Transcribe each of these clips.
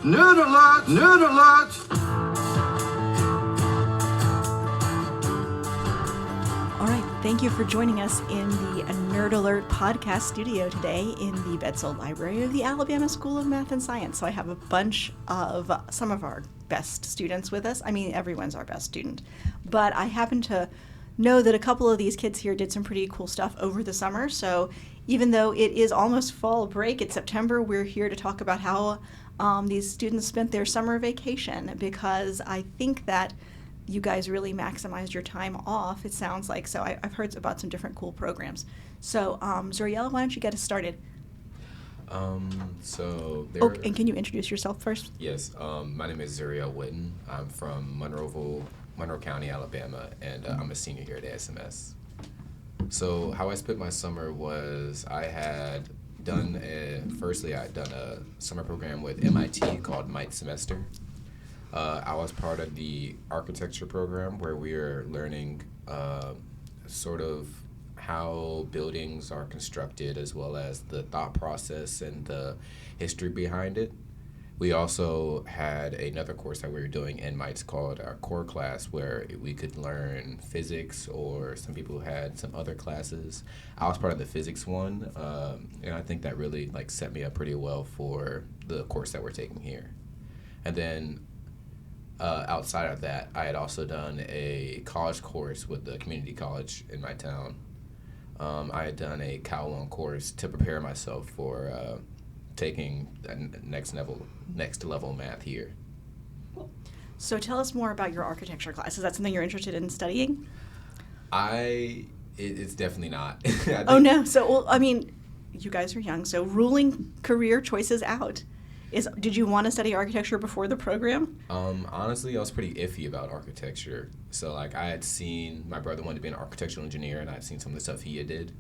Nerd alert! Nerd alert! All right, thank you for joining us in the Nerd Alert podcast studio today in the Bedsole Library of the Alabama School of Math and Science. So I have a bunch of some of our best students with us. I mean, everyone's our best student. But I happen to know that a couple of these kids here did some pretty cool stuff over the summer. So even though it is almost fall break, it's September, we're here to talk about how these students spent their summer vacation, because I think that you guys really maximized your time off, it sounds like. So I've heard about some different cool programs. So Zuriel, why don't you get us started? And can you introduce yourself first? Yes, my name is Zuriel Witten. I'm from Monroe County, Alabama, and I'm a senior here at ASMS. So how I spent my summer was I had done a summer program with MIT called Might Semester. I was part of the architecture program where we are learning sort of how buildings are constructed, as well as the thought process and the history behind it. We also had another course that we were doing in Might's called our core class, where we could learn physics, or some people had some other classes. I was part of the physics one, and I think that really set me up pretty well for the course that we're taking here. And then outside of that, I had also done a college course with the community college in my town. I had done a Kowloon course to prepare myself for taking next level math here. So tell us more about your architecture class. Is that something you're interested in studying? It's definitely not. Oh no. So you guys are young, so ruling career choices out. Did you want to study architecture before the program? Honestly, I was pretty iffy about architecture. So I had seen my brother wanted to be an architectural engineer, and I had seen some of the stuff he did.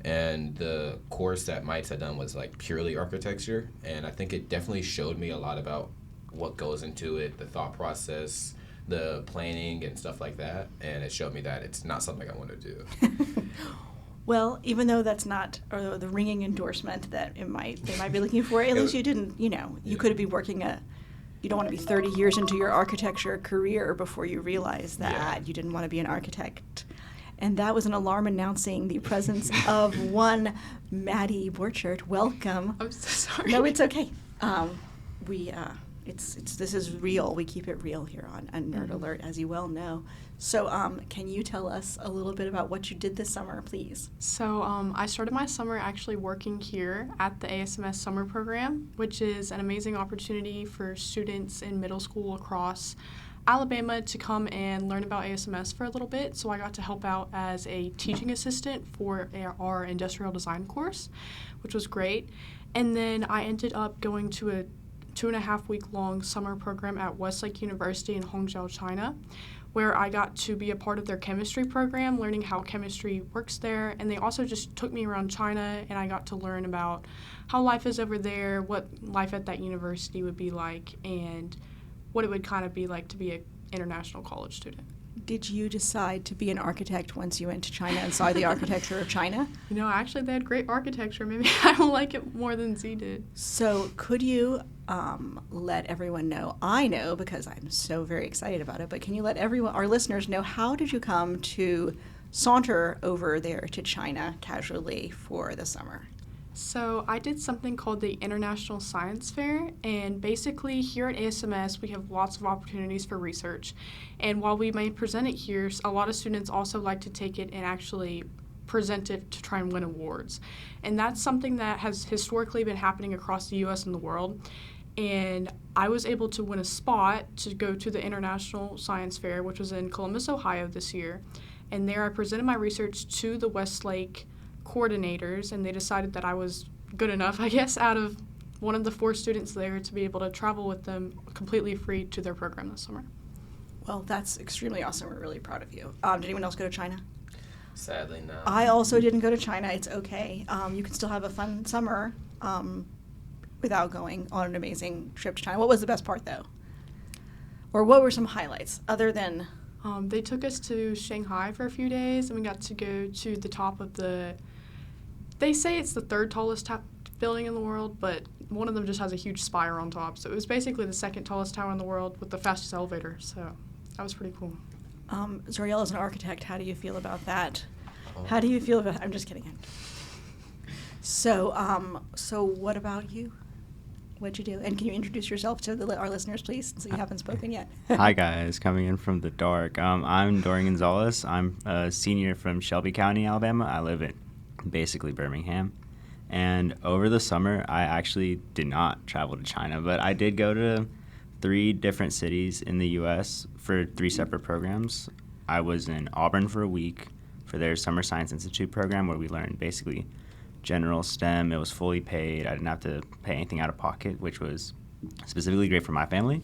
And the course that Mites had done was purely architecture, and I think it definitely showed me a lot about what goes into it, the thought process, the planning and stuff like that, and it showed me that it's not something I want to do. Well, even though that's not the ringing endorsement that they might be looking for, at least you didn't, you could be working you don't want to be 30 years into your architecture career before you realize that you didn't want to be an architect. And that was an alarm announcing the presence of one Maddie Borchert. Welcome. I'm so sorry. No, it's okay. This is real. We keep it real here on Nerd Alert, as you well know. So can you tell us a little bit about what you did this summer, please? So I started my summer actually working here at the ASMS summer program, which is an amazing opportunity for students in middle school across Alabama to come and learn about ASMS for a little bit. So I got to help out as a teaching assistant for our industrial design course, which was great. And then I ended up going to a 2.5-week-long summer program at Westlake University in Hangzhou, China, where I got to be a part of their chemistry program, learning how chemistry works there. And they also just took me around China, and I got to learn about how life is over there, what life at that university would be like, and what it would kind of be like to be an international college student. Did you decide to be an architect once you went to China and saw the architecture of China? Actually, they had great architecture. Maybe I will like it more than Z did. So could you let everyone know? I know because I'm so very excited about it, but can you let our listeners know, how did you come to saunter over there to China casually for the summer? So I did something called the International Science Fair, and basically here at ASMS we have lots of opportunities for research. And while we may present it here, a lot of students also like to take it and actually present it to try and win awards. And that's something that has historically been happening across the U.S. and the world. And I was able to win a spot to go to the International Science Fair, which was in Columbus, Ohio this year. And there I presented my research to the Westlake coordinators, and they decided that I was good enough, I guess, out of one of the 4 students there to be able to travel with them completely free to their program this summer. Well, that's extremely awesome. We're really proud of you. Did anyone else go to China? Sadly, no. I also didn't go to China. It's okay. You can still have a fun summer without going on an amazing trip to China. What was the best part, though? Or what were some highlights other than... They took us to Shanghai for a few days, and we got to go to the top of they say it's the third tallest building in the world, but one of them just has a huge spire on top. So it was basically the second tallest tower in the world with the fastest elevator. So that was pretty cool. Zoriel, as an architect, how do you feel about that? How do you feel about? I'm just kidding. So what about you? What'd you do? And can you introduce yourself to our listeners, please, since you haven't spoken yet? Hi, guys. Coming in from the dark. I'm Dorian Gonzalez. I'm a senior from Shelby County, Alabama. I live in basically Birmingham. And over the summer, I actually did not travel to China, but I did go to 3 different cities in the U.S. for 3 separate programs. I was in Auburn for a week for their Summer Science Institute program, where we learned basically general STEM. It was fully paid. I didn't have to pay anything out of pocket, which was specifically great for my family.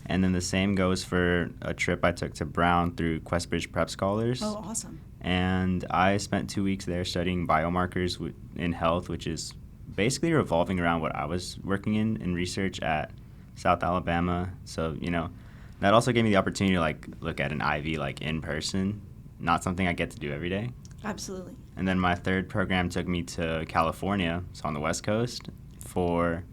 And then the same goes for a trip I took to Brown through Questbridge Prep Scholars. Oh, awesome. And I spent 2 weeks there studying biomarkers in health, which is basically revolving around what I was working in research at South Alabama. So, that also gave me the opportunity to look at an IV in person, not something I get to do every day. Absolutely. And then my third program took me to California, so on the West Coast, for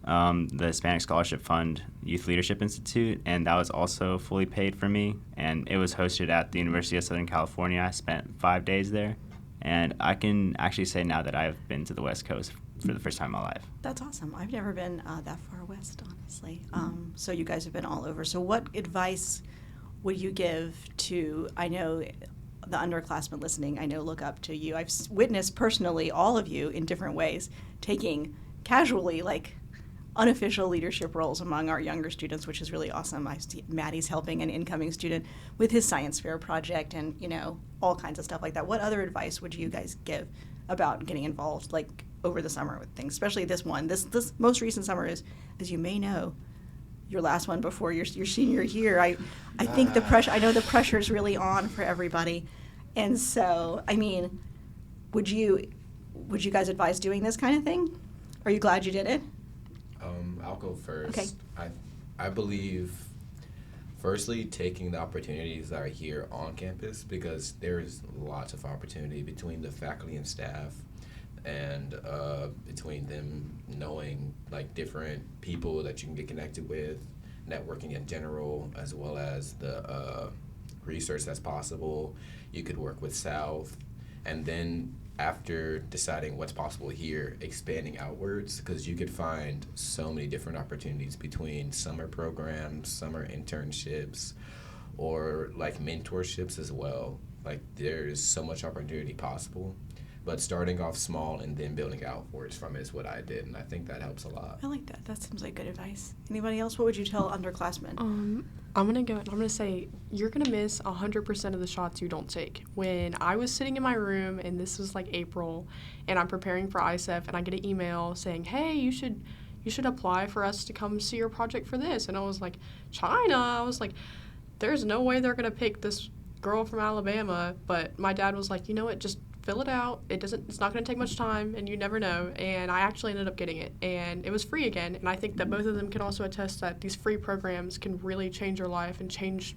the Hispanic Scholarship Fund Youth Leadership Institute, and that was also fully paid for me. And it was hosted at the University of Southern California. I spent 5 days there, and I can actually say now that I've been to the West Coast for the first time in my life. That's awesome. I've never been that far west, honestly. So you guys have been all over. So what advice would you give to, I know the underclassmen listening, look up to you. I've witnessed personally all of you in different ways taking casually, unofficial leadership roles among our younger students, which is really awesome. I see Maddie's helping an incoming student with his science fair project and, all kinds of stuff like that. What other advice would you guys give about getting involved, over the summer with things, especially this one? This most recent summer is, as you may know, your last one before your senior year. I think I know the pressure is really on for everybody. And so, would you guys advise doing this kind of thing? Are you glad you did it? I'll go first. Okay. I believe, firstly, taking the opportunities that are here on campus, because there's lots of opportunity between the faculty and staff, and between them knowing different people that you can get connected with, networking in general, as well as the research that's possible. You could work with South, and then after deciding what's possible here, expanding outwards, because you could find so many different opportunities between summer programs, summer internships, or mentorships as well. There's so much opportunity possible. But starting off small and then building outwards from it is what I did, and I think that helps a lot. I like that. That seems like good advice. Anybody else? What would you tell underclassmen? I'm gonna say you're gonna miss 100% of the shots you don't take. When I was sitting in my room, and this was April, and I'm preparing for ISEF, and I get an email saying, "Hey, you should apply for us to come see your project for this," and I was like, "China?" I was like, "There's no way they're gonna pick this girl from Alabama," but my dad was like, "You know what? Just fill it out. It's not going to take much time, and you never know." And I actually ended up getting it, and it was free again. And I think that both of them can also attest that these free programs can really change your life and change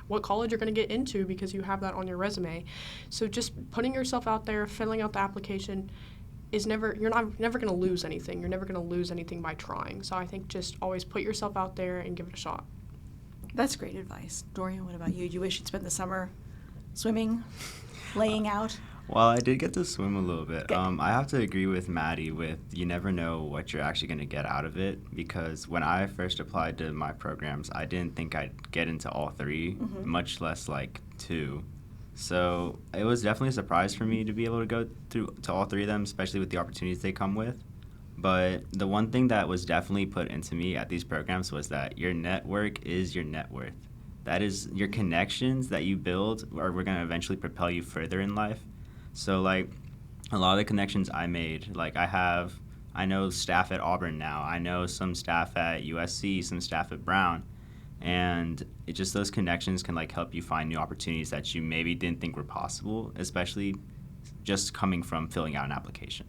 what college you're going to get into, because you have that on your resume. So just putting yourself out there, filling out the application is never going to lose anything. You're never going to lose anything by trying. So I think just always put yourself out there and give it a shot. That's great advice. Dorian, what about you? Do you wish you'd spent the summer swimming, laying out? Well, I did get to swim a little bit. I have to agree with Maddie with you never know what you're actually going to get out of it, because when I first applied to my programs, I didn't think I'd get into all 3, much less 2. So it was definitely a surprise for me to be able to go through to all 3 of them, especially with the opportunities they come with. But the one thing that was definitely put into me at these programs was that your network is your net worth. That is, your connections that you build are going to eventually propel you further in life. So, a lot of the connections I made, I know staff at Auburn now. I know some staff at USC, some staff at Brown. And those connections can, help you find new opportunities that you maybe didn't think were possible, especially just coming from filling out an application.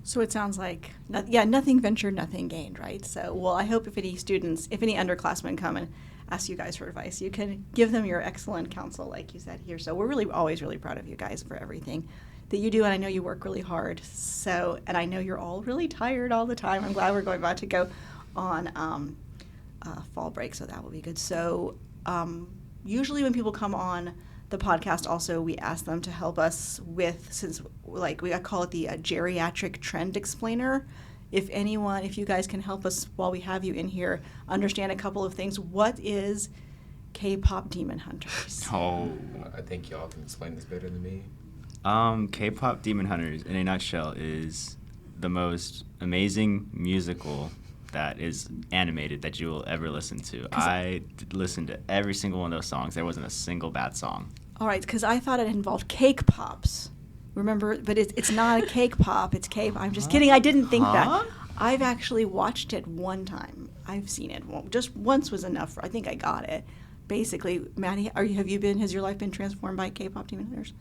So it sounds like, nothing ventured, nothing gained, right? So, well, I hope if any underclassmen come and ask you guys for advice, you can give them your excellent counsel, like you said here. So we're always really proud of you guys for everything that you do, and I know you work really hard. So, and I know you're all really tired all the time. I'm glad we're about to go on fall break, so that will be good. So, usually when people come on the podcast, also we ask them to help us with, since like I call it the geriatric trend explainer. If you guys can help us while we have you in here, understand a couple of things. What is K-pop Demon Hunters? Oh. I think y'all can explain this better than me. K-pop Demon Hunters, in a nutshell, is the most amazing musical that is animated that you will ever listen to. I listened to every single one of those songs. There wasn't a single bad song. All right, because I thought it involved cake pops. Remember, but it's not a cake pop. It's K-pop. I'm just kidding. I didn't think that. I've actually watched it one time. I've seen it. Well, just once was enough. I think I got it. Basically, Maddie, has your life been transformed by K-pop Demon Hunters?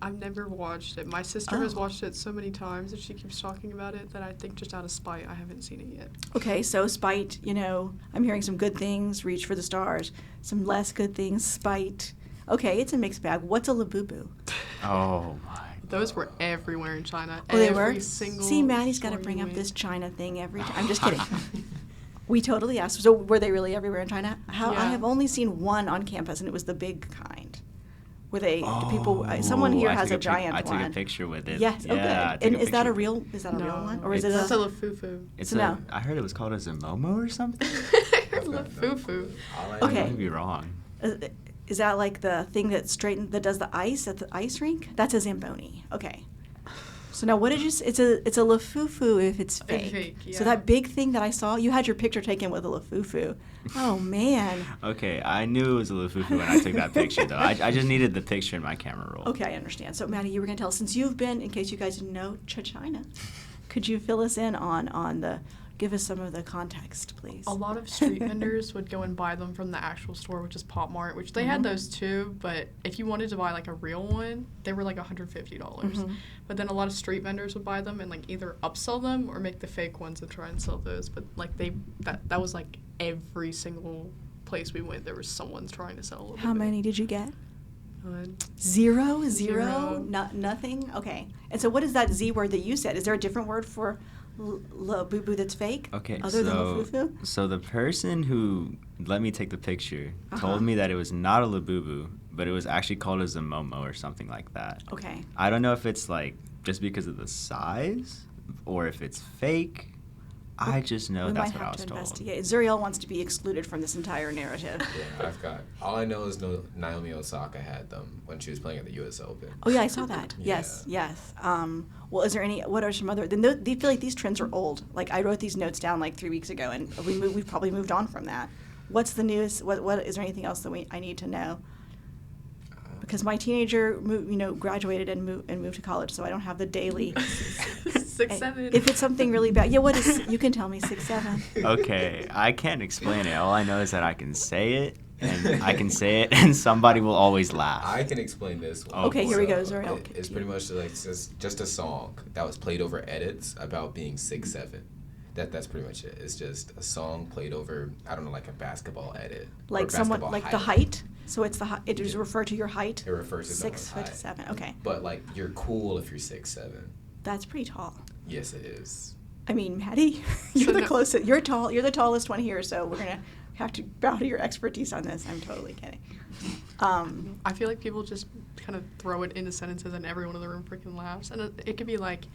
I've never watched it. My sister has watched it so many times and she keeps talking about it that I think just out of spite I haven't seen it yet. Okay, so spite, I'm hearing some good things, reach for the stars. Some less good things, spite. Okay, it's a mixed bag. What's a labubu? Oh, my. Those were everywhere in China. Oh, they Every were? single See, Maddie's got to store bring you up went. this China thing every time. I'm just kidding. We totally asked. So were they really everywhere in China? I Yeah. have only seen one on campus, and it was the big kind. Where someone here has a giant one. I took a picture with it. Yes, Yeah, I okay. took And a is that a picture. real one? Or is it That's a... a lafufu. So I heard it was called a Zamomo or something. Lafufu. Okay. I could be wrong. Is that like the thing that does the ice at the ice rink? That's a Zamboni. Okay. So now what did you say? It's a lafufu if it's fake. fake, So yeah. that big thing that I saw, you had your picture taken with a lafufu. Oh, man. Okay, I knew it was a Lufufu when I took that picture, though. I just needed the picture in my camera roll. Okay, I understand. So, Maddie, you were going to tell us, since you've been, in case you guys didn't know, China, could you fill us in give us some of the context, please? A lot of street vendors would go and buy them from the actual store, which is Pop Mart, which they had those too, but if you wanted to buy like a real one, they were like $150. But then a lot of street vendors would buy them and like either upsell them or make the fake ones and try and sell those. But like that was like every single place we went, there was someone trying to sell them. How many did you get? None. Zero? Zero. Nothing? Okay. And so what is that Z word that you said? Is there a different word for labubu that's fake? Okay, Other than lafufu? so the person who let me take the picture told me that it was not a labubu, but it was actually called a zamomo or something like that. Okay. I don't know if it's like just because of the size or if it's fake. I just know that's what I was told. Investigate. Zuriel wants to be excluded from this entire narrative. Yeah, all I know is Naomi Osaka had them when she was playing at the U.S. Open. Oh yeah, I saw that. Yeah. Yes. Well, is there what are some other? They feel like these trends are old. Like I wrote these notes down like 3 weeks ago, and we've probably moved on from that. What's the newest? What is there anything else that I need to know? Because my teenager graduated and moved to college, so I don't have the daily. 6'7". If it's something really bad, yeah. What is? You can tell me 6'7". Okay, I can't explain it. All I know is that I can say it, and somebody will always laugh. I can explain this one. Okay, here we go, Zuriel. It's pretty much like just a song that was played over edits about being 6'7". That's pretty much it. It's just a song played over, I don't know, like a basketball edit. Like someone, like the height. So it's it does refer to your height. It refers to 6'7". Okay. But like you're cool if you're 6'7". That's pretty tall. Yes, it is. I mean, Maddie, you're the closest. You're tall. You're the tallest one here, so we're gonna have to bow to your expertise on this. I'm totally kidding. I feel like people just kind of throw it into sentences and everyone in the room freaking laughs. And it could be like,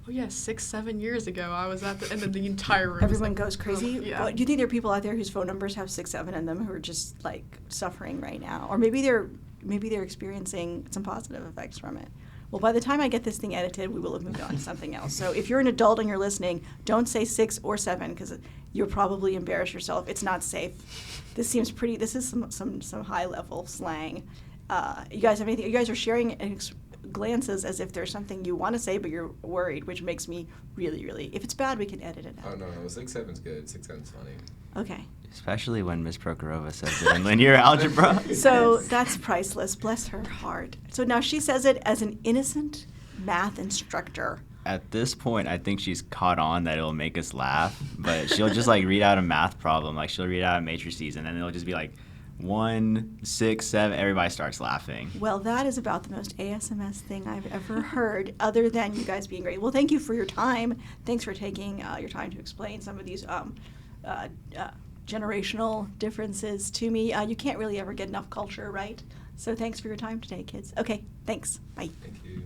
oh yeah, 6-7 years ago I was at and then the entire room. Everyone goes crazy. Yeah. Well, do you think there are people out there whose phone numbers have 6-7 in them who are just like suffering right now, or maybe they're experiencing some positive effects from it? Well, by the time I get this thing edited, we will have moved on to something else. So if you're an adult and you're listening, don't say 6 or 7 because you'll probably embarrass yourself. It's not safe. This is some high level slang. You guys have anything? You guys are sharing glances as if there's something you want to say, but you're worried, which makes me really, really. If it's bad, we can edit it out. Oh no, 6'7's good. 6'7's funny. Okay. Especially when Miss Prokhorova says it in linear algebra. So that's priceless. Bless her heart. So now she says it as an innocent math instructor. At this point, I think she's caught on that it'll make us laugh, but she'll just like read out a math problem. Like she'll read out matrices, and then it'll just be like 1, 6, 7, everybody starts laughing. Well, that is about the most ASMS thing I've ever heard, other than you guys being great. Well, thank you for your time. Thanks for taking your time to explain some of these generational differences to me. You can't really ever get enough culture, right? So thanks for your time today, kids. Okay, thanks. Bye. Thank you.